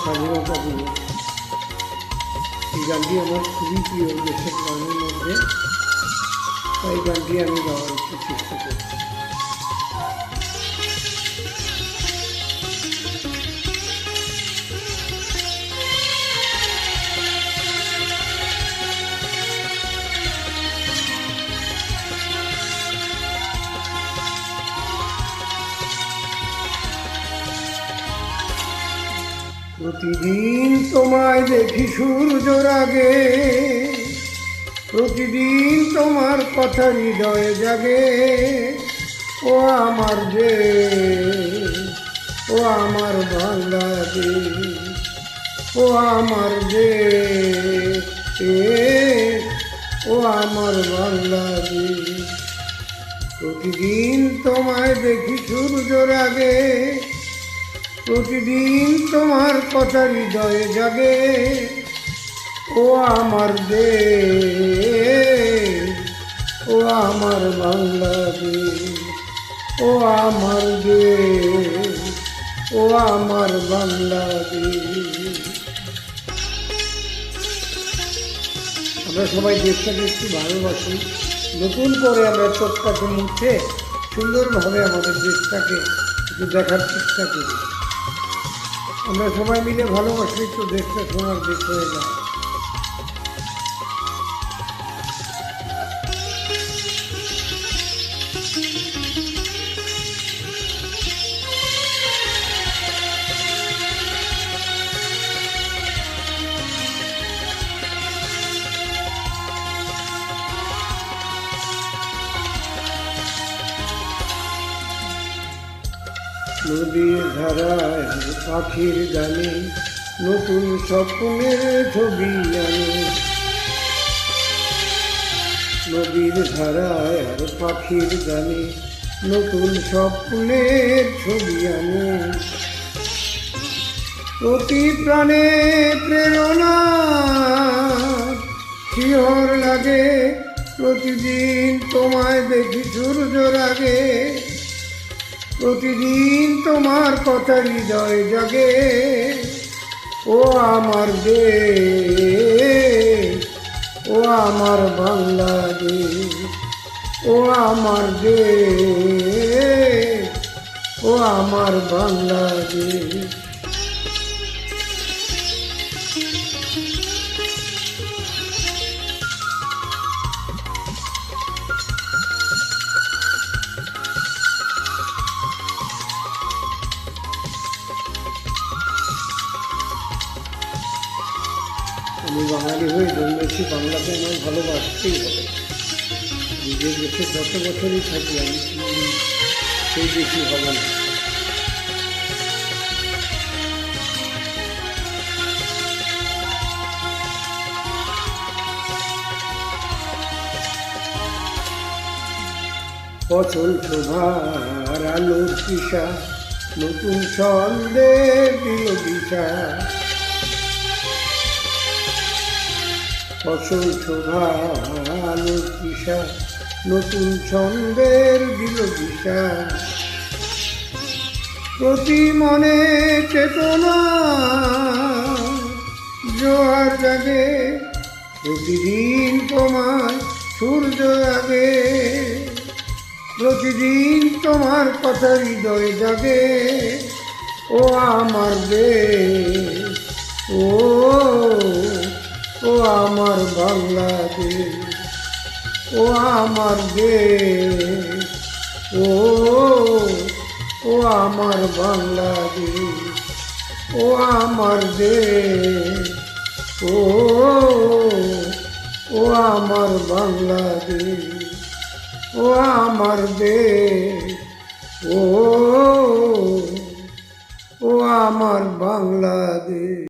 স্বাধীনতা দিবস। এই গানটি আমার খুবই প্রিয় দেশের গানের মধ্যে, তাই গানটি আমি গাওয়ার একটু চেষ্টা করছি। প্রতিদিন তোমায় দেখি সূর্যের আগে, প্রতিদিন তোমার কথা হৃদয়ে জাগে। ও আমার দেশ, ও আমার বাংলাদেশ, ও আমার দেশ, ও আমার বাংলাদেশ। প্রতিদিন তোমায় দেখি সূর্যের আগে, প্রতিদিন তোমার কথা হৃদয়ে জাগে। ও আমার দেশ, ও আমার বাংলাদেশ, ও আমার দেশ, ও আমার বাংলাদেশ। আমরা সবাই দেশটাকে একটু ভালোবাসি। নতুন করে আমরা চোখটাকে মুছে সুন্দরভাবে আমাদের দেশটাকে একটু দেখার চেষ্টা করি। আমরা সবাই মিলে ভালোবাসলে তো দেশটা সোনার দেশ হয়ে যায়। নদীর ধারায় আর পাখির গানে নতুন স্বপ্নের ছবি আনে। নদীর ধারায় আর পাখির গানে নতুন স্বপ্নের ছবি আনে। প্রতি প্রাণে প্রেরণা শিহর লাগে, প্রতিদিন তোমায় দেখি সূর্যের আগে। প্রতিদিন তোমার কথা হৃদয় জাগে। ও আমার দেশ, ও আমার বাংলাদেশ, ও আমার দেশ, ও আমার বাংলাদেশ। আমি বাঙালি হয়ে জন্মেছি, বাংলাকে আমার ভালোবাসতেই হবে। নিজের দেশে যত বছরই থাকি আমি সেই দেশই হবে না। ফসল শোভার আলোর দিশা নতুন ছন্দের দিল দিশা। ফসল শোভার আলোর দিশা নতুন ছন্দের দিল দিশা। প্রতি মনে চেতনা জোয়ার জাগে, প্রতিদিন তোমার সূর্য আগে। প্রতিদিন তোমার কথা হৃদয় জাগে। ও আমার দেশ, ও আমার বাংলাদেশ, ও আমার দেশ, ও আমার বাংলাদেশ, ও আমার দেশ, ও আমার বাংলাদেশ, ও আমার দেশ, ও আমার বাংলাদেশ।